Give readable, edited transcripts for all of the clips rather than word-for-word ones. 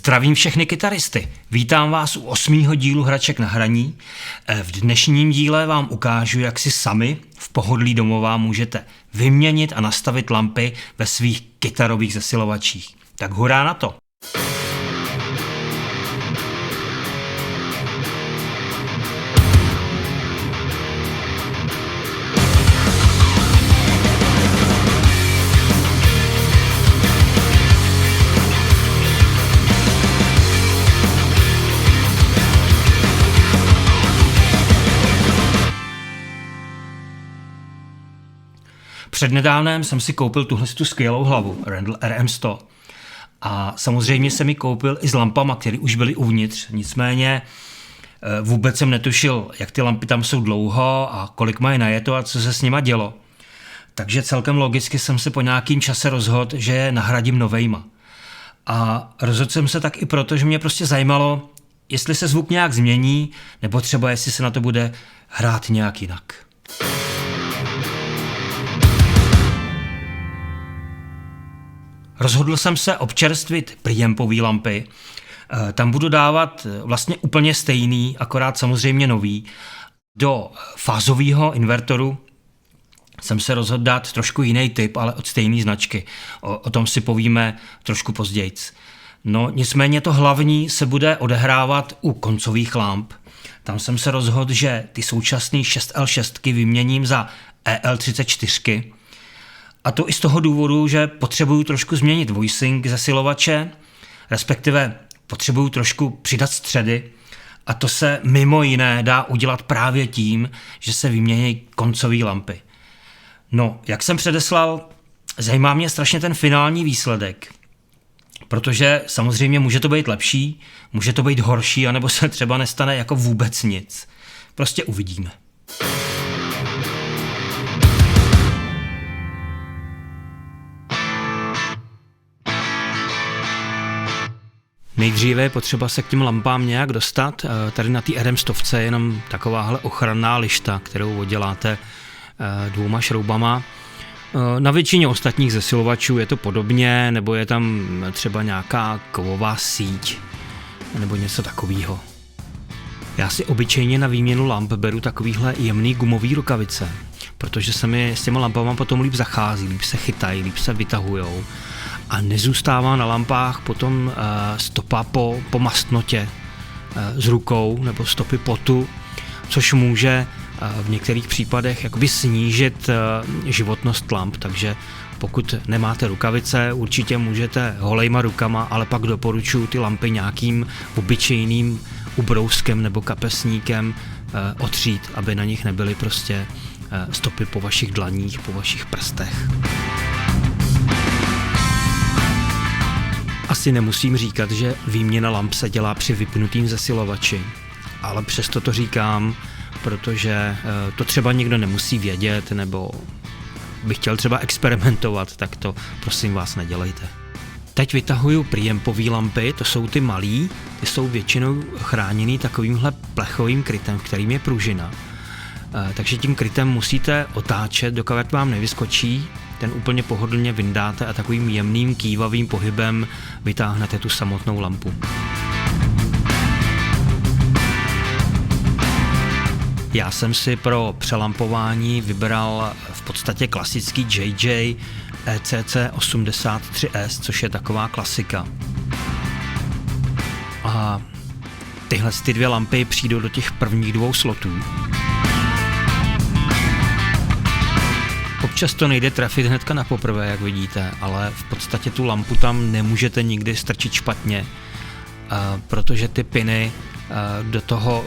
Zdravím všechny kytaristy. Vítám vás u 8. dílu Hraček na hraní. V dnešním díle vám ukážu, jak si sami v pohodlí domova můžete vyměnit a nastavit lampy ve svých kytarových zesilovačích. Tak hurá na to! Přednedávnem jsem si koupil tuhle skvělou hlavu, Randall RM100. A samozřejmě jsem ji koupil i s lampama, které už byly uvnitř. Nicméně vůbec jsem netušil, jak ty lampy tam jsou dlouho a kolik mají najeto a co se s nima dělo. Takže celkem logicky jsem se po nějakým čase rozhodl, že je nahradím novejma. A rozhodl jsem se tak i proto, že mě prostě zajímalo, jestli se zvuk nějak změní, nebo třeba jestli se na to bude hrát nějak jinak. Rozhodl jsem se občerstvit preampový lampy. Tam budu dávat vlastně úplně stejný, akorát samozřejmě nový. Do fázového invertoru jsem se rozhodl dát trošku jiný typ, ale od stejné značky. O tom si povíme trošku pozdějc. No nicméně to hlavní se bude odehrávat u koncových lamp. Tam jsem se rozhodl, že ty současné 6L6 vyměním za EL34. A to i z toho důvodu, že potřebuju trošku změnit voicing zesilovače, respektive potřebuju trošku přidat středy a to se mimo jiné dá udělat právě tím, že se vymění koncové lampy. No, jak jsem předeslal, zajímá mě strašně ten finální výsledek, protože samozřejmě může to být lepší, může to být horší, anebo se třeba nestane jako vůbec nic. Prostě uvidíme. Nejdříve je potřeba se k těm lampám nějak dostat. Tady na té RM100 je jenom takováhle ochranná lišta, kterou odděláte 2 šroubama. Na většině ostatních zesilovačů je to podobně, nebo je tam třeba nějaká kovová síť, nebo něco takového. Já si obyčejně na výměnu lamp beru takovýhle jemný gumový rukavice, protože se mi s těma lampama potom líp zachází, líp se chytají, líp se vytahujou. A nezůstává na lampách potom stopa po mastnotě s rukou nebo stopy potu, což může v některých případech jakoby snížit životnost lamp, takže pokud nemáte rukavice, určitě můžete holejma rukama, ale pak doporučuji ty lampy nějakým obyčejným ubrouskem nebo kapesníkem otřít, aby na nich nebyly prostě stopy po vašich dlaních, po vašich prstech. Asi nemusím říkat, že výměna lamp se dělá při vypnutým zesilovači, ale přesto to říkám, protože to třeba někdo nemusí vědět, nebo by chtěl třeba experimentovat, tak to prosím vás nedělejte. Teď vytahuju preampový lampy, to jsou ty malý, ty jsou většinou chráněný takovýmhle plechovým krytem, v kterým je pružina. Takže tím krytem musíte otáčet, dokud vám nevyskočí, ten úplně pohodlně vyndáte a takovým jemným kývavým pohybem vytáhnete tu samotnou lampu. Já jsem si pro přelampování vybral v podstatě klasický JJ ECC83S, což je taková klasika. A tyhle 2 lampy přijdou do těch prvních 2 slotů. Občas to nejde trefit hnedka na poprvé, jak vidíte, ale v podstatě tu lampu tam nemůžete nikdy strčit špatně, protože ty piny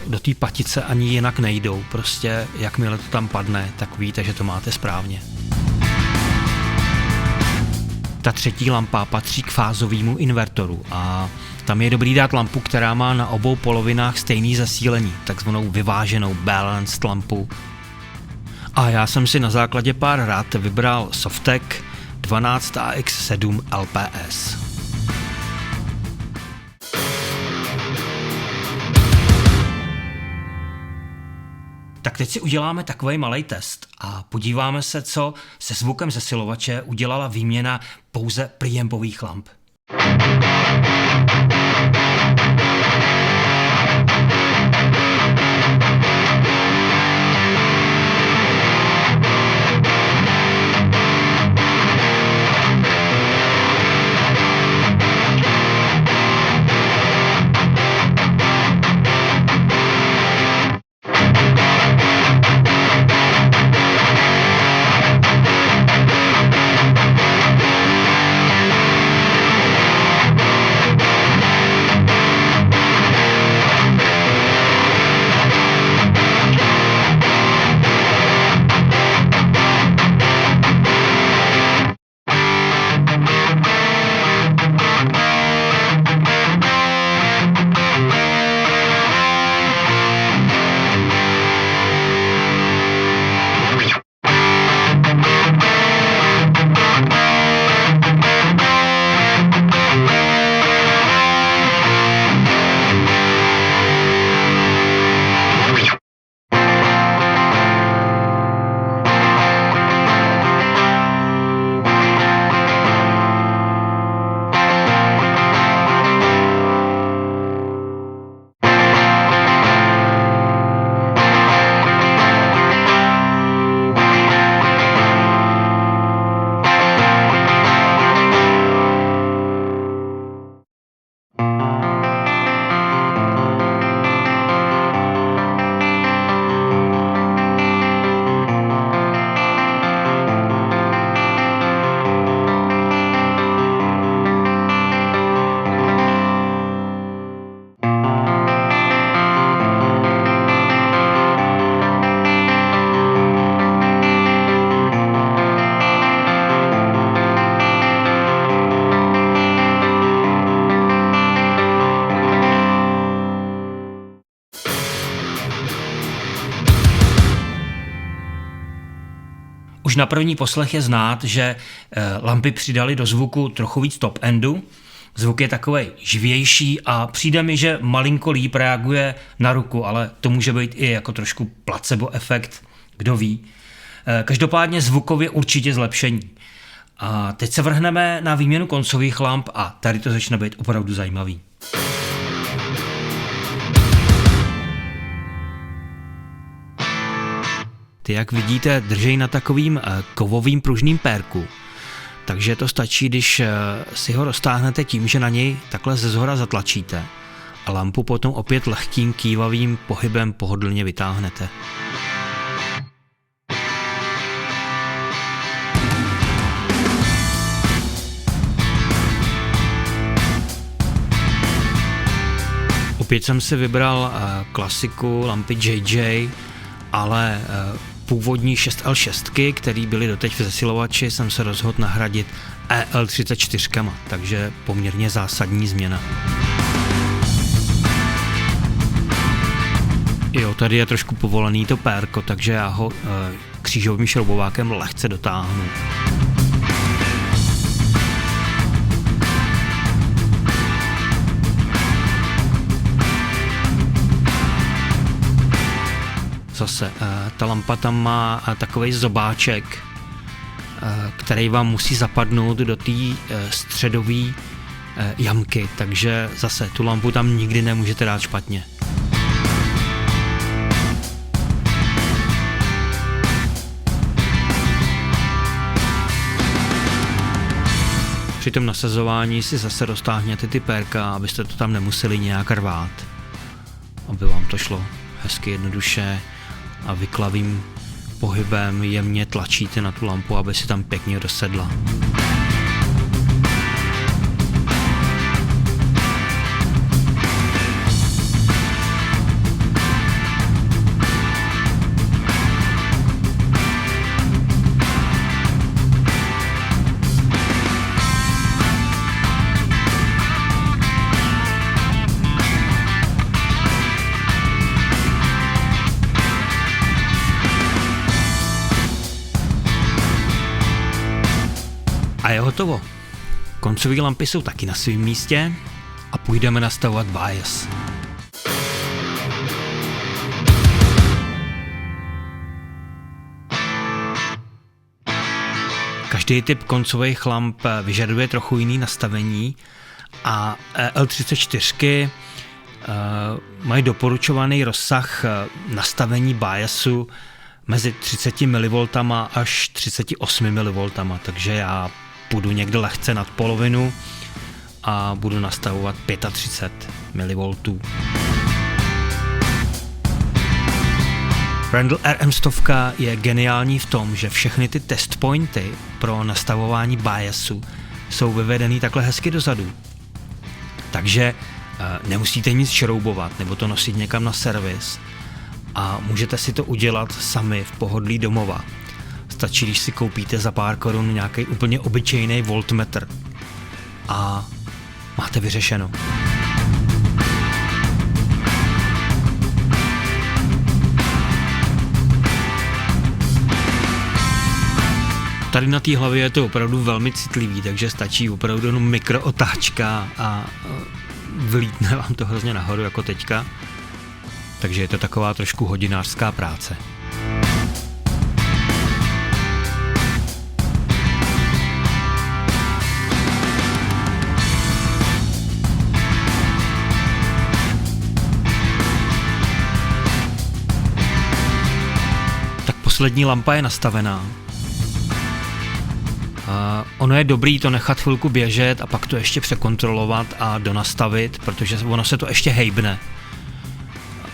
do té patice ani jinak nejdou. Prostě jakmile to tam padne, tak víte, že to máte správně. Ta 3. lampa patří k fázovému invertoru a tam je dobrý dát lampu, která má na obou polovinách stejný zasílení, takzvanou vyváženou balanced lampu. A já jsem si na základě pár rad vybral Softec 12AX7 LPS. Tak teď si uděláme takový malý test a podíváme se, co se zvukem zesilovače udělala výměna pouze preampových lamp. Už na první poslech je znát, že lampy přidali do zvuku trochu víc top-endu. Zvuk je takovej živější a přijde mi, že malinko líp reaguje na ruku, ale to může být i jako trošku placebo efekt, kdo ví. Každopádně zvukově určitě zlepšení. A teď se vrhneme na výměnu koncových lamp a tady to začne být opravdu zajímavý. Ty, jak vidíte, držej na takovým kovovým pružným pérku. Takže to stačí, když si ho roztáhnete tím, že na něj takhle ze zhora zatlačíte a lampu potom opět lehkým kývavým pohybem pohodlně vytáhnete. Opět jsem si vybral klasiku lampy JJ, ale původní 6L6, které byly doteď v zesilovači, jsem se rozhodl nahradit EL34, takže poměrně zásadní změna. Jo, tady je trošku povolený to pérko, takže já ho křížovým šroubovákem lehce dotáhnu. Zase, ta lampa tam má takovej zobáček, který vám musí zapadnout do té středové jamky, takže zase tu lampu tam nikdy nemůžete dát špatně. Při tom nasazování si zase roztáhněte ty pérka, abyste to tam nemuseli nějak rvát, aby vám to šlo hezky jednoduše a vyklavým pohybem jemně tlačíte na tu lampu, aby si tam pěkně dosedla. A je hotovo. Koncové lampy jsou taky na svém místě a půjdeme nastavovat bias. Každý typ koncových lamp vyžaduje trochu jiný nastavení a L34 mají doporučovaný rozsah nastavení biasu mezi 30 mV až 38 mV, takže já půjdu někde lehce nad polovinu a budu nastavovat 35 mV. Randall RM100 je geniální v tom, že všechny ty test pointy pro nastavování biasu jsou vyvedený takhle hezky dozadu. Takže nemusíte nic šroubovat nebo to nosit někam na servis a můžete si to udělat sami v pohodlí domova. Stačí, když si koupíte za pár korun nějaký úplně obyčejný voltmetr a máte vyřešeno. Tady na té hlavě je to opravdu velmi citlivý, takže stačí opravdu jenom mikrootáčka a vylítne vám to hrozně nahoru jako teďka. Takže je to taková trošku hodinářská práce. Tak poslední lampa je nastavená. Ono je dobrý to nechat chvilku běžet a pak to ještě překontrolovat a donastavit, protože ono se to ještě hejbne.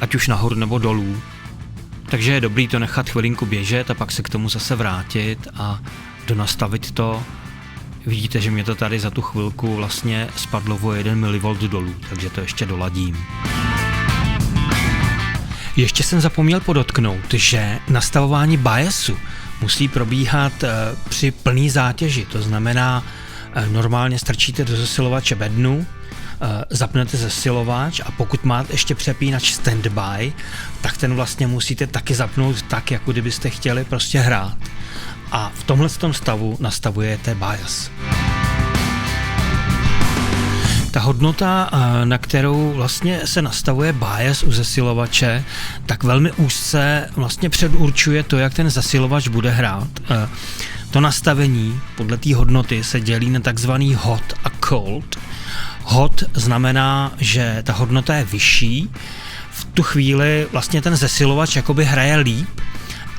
Ať už nahoru nebo dolů. Takže je dobrý to nechat chvilinku běžet a pak se k tomu zase vrátit a donastavit to. Vidíte, že mě to tady za tu chvilku vlastně spadlo o 1 mV dolů, takže to ještě doladím. Ještě jsem zapomněl podotknout, že nastavování biasu musí probíhat při plné zátěži, to znamená normálně strčíte do zesilovače bednu, zapnete zesilovač a pokud máte ještě přepínač standby, tak ten vlastně musíte taky zapnout tak, jako kdybyste chtěli prostě hrát. a v tomhle stavu nastavujete bias. Ta hodnota, na kterou vlastně se nastavuje bias u zesilovače, tak velmi úzce vlastně předurčuje to, jak ten zesilovač bude hrát. To nastavení podle té hodnoty se dělí na takzvaný hot a cold. Hot znamená, že ta hodnota je vyšší, v tu chvíli vlastně ten zesilovač jakoby hraje líp,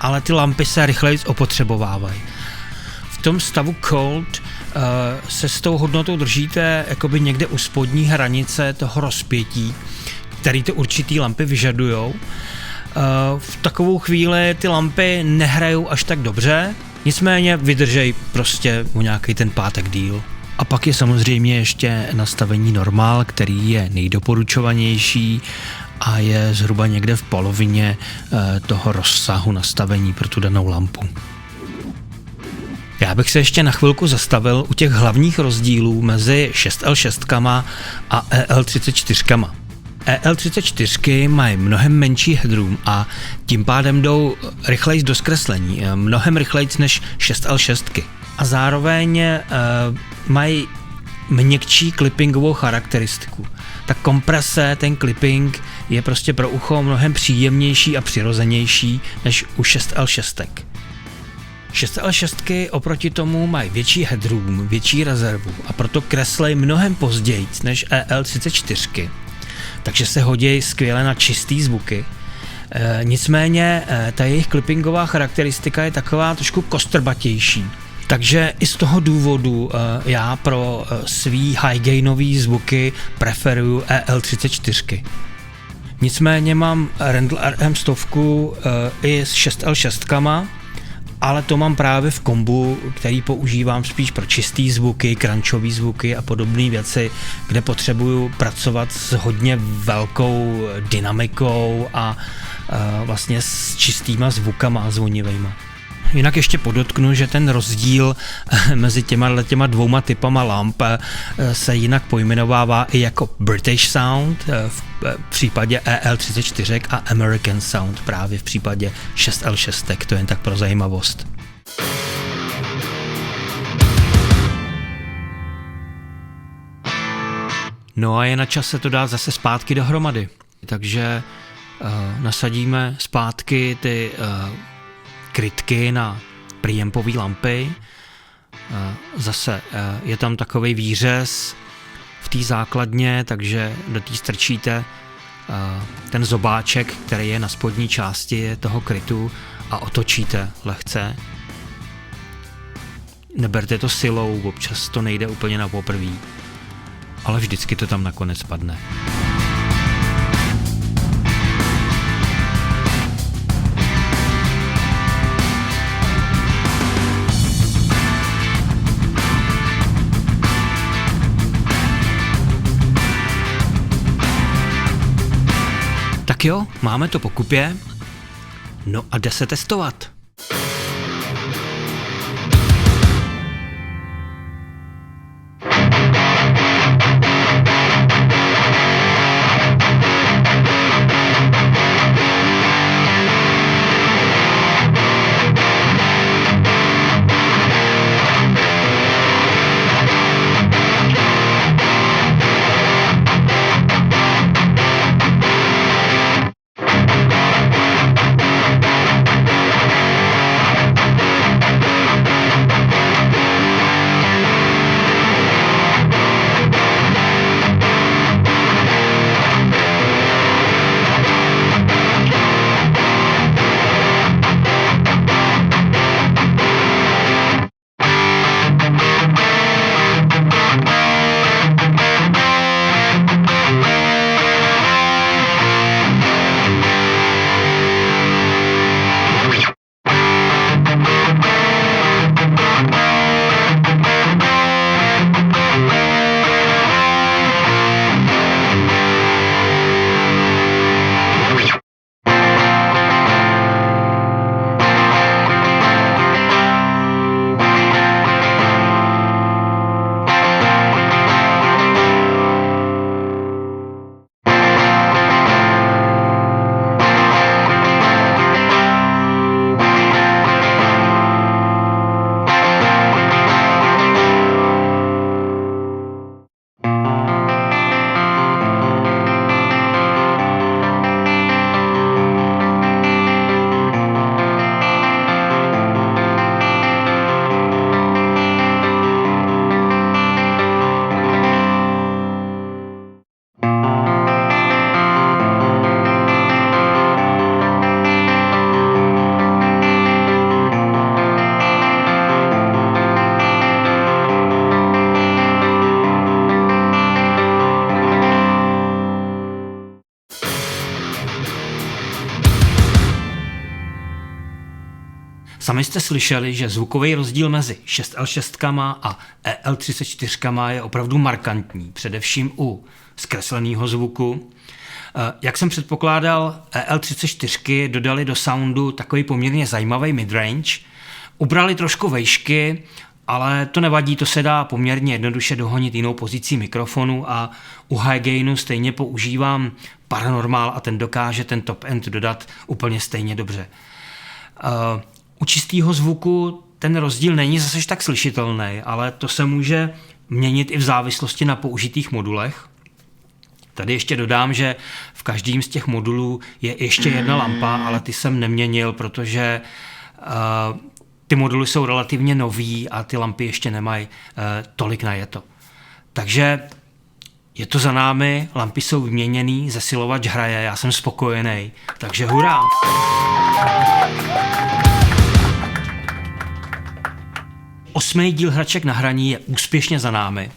ale ty lampy se rychleji opotřebovávají. V tom stavu cold se s tou hodnotou držíte jakoby někde u spodní hranice toho rozpětí, který ty určitý lampy vyžadujou. V takovou chvíli ty lampy nehrajou až tak dobře, nicméně vydržej prostě o nějaký ten pátek díl. A pak je samozřejmě ještě nastavení normál, který je nejdoporučovanější a je zhruba někde v polovině toho rozsahu nastavení pro tu danou lampu. Já bych se ještě na chvilku zastavil u těch hlavních rozdílů mezi 6L6 a EL34. EL34 mají mnohem menší headroom a tím pádem jdou rychleji do zkreslení, mnohem rychleji než 6L6. A zároveň mají měkčí clippingovou charakteristiku. Ta komprese, ten clipping je prostě pro ucho mnohem příjemnější a přirozenější než u 6L6. 6L6 oproti tomu mají větší headroom, větší rezervu a proto kreslej mnohem později než EL34. Takže se hodí skvěle na čistý zvuky. Nicméně ta jejich clippingová charakteristika je taková trošku kostrbatější. Takže i z toho důvodu já pro svý high-gainový zvuky preferuju EL34. Nicméně mám Randall RM100 i s 6L6, ale to mám právě v kombu, který používám spíš pro čistý zvuky, crunchový zvuky a podobné věci, kde potřebuju pracovat s hodně velkou dynamikou a vlastně s čistýma zvukama zvonivejma. Jinak ještě podotknu, že ten rozdíl mezi těma dvouma typama lamp se jinak pojmenovává i jako British Sound v případě EL34 a American Sound právě v případě 6L6, to jen tak pro zajímavost. No a je na čase to dát zase zpátky dohromady, takže nasadíme zpátky ty krytky na preampové lampy. Zase je tam takovej výřez v té základně, takže do té strčíte ten zobáček, který je na spodní části toho krytu a otočíte lehce. Neberte to silou, občas to nejde úplně na poprví, ale vždycky to tam nakonec padne. Tak jo, máme to po kupě, no a jde se testovat. Sami jste slyšeli, že zvukový rozdíl mezi 6L6 a EL34 je opravdu markantní, především u zkresleného zvuku. Jak jsem předpokládal, EL34 dodali do soundu takový poměrně zajímavý midrange, ubrali trošku vejšky, ale to nevadí, to se dá poměrně jednoduše dohonit jinou pozicí mikrofonu a u high gainu stejně používám Paranormal a ten dokáže ten top end dodat úplně stejně dobře. U čistého zvuku ten rozdíl není zase tak slyšitelný, ale to se může měnit i v závislosti na použitých modulech. Tady ještě dodám, že v každém z těch modulů je ještě jedna lampa, ale ty jsem neměnil, protože ty moduly jsou relativně nový a ty lampy ještě nemají tolik najeto. Takže je to za námi, lampy jsou vyměněný, zesilovač hraje, já jsem spokojený, takže hurá! Osmý díl Hraček na hraní je úspěšně za námi.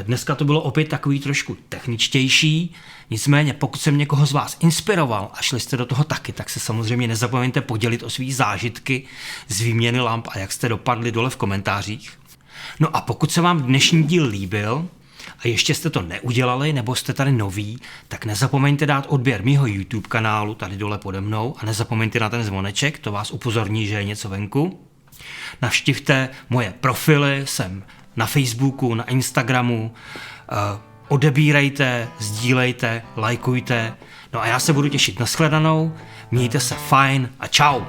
Dneska to bylo opět takový trošku techničtější, nicméně pokud jsem někoho z vás inspiroval a šli jste do toho taky, tak se samozřejmě nezapomeňte podělit o svý zážitky z výměny lamp a jak jste dopadli dole v komentářích. No a pokud se vám dnešní díl líbil a ještě jste to neudělali nebo jste tady noví, tak nezapomeňte dát odběr mýho YouTube kanálu tady dole pode mnou a nezapomeňte na ten zvoneček, to vás upozorní, že je něco venku. Navštivte moje profily, jsem na Facebooku, na Instagramu, odebírejte, sdílejte, lajkujte. No a já se budu těšit na shledanou, mějte se fajn a čau.